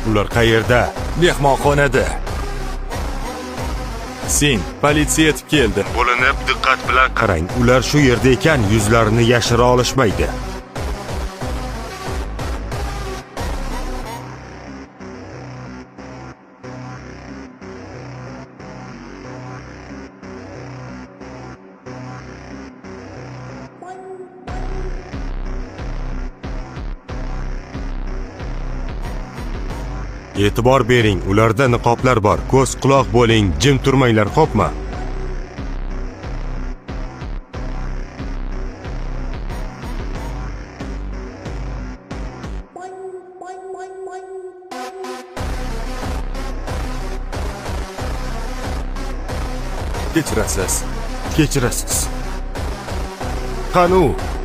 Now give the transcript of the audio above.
Ular qayerda? Mehmonxonada. Sen, politsiya yetib keldi. Bo'linib diqqat bilan qarang. Ular shu yerda ekan, yuzlarini yashira olishmaydi. E'tibor bering, ularda niqoblar bor. Ko'z quloq bo'ling, jim turmanglar, xo'pmi? Kechirasiz. Kechirasiz. Qani u?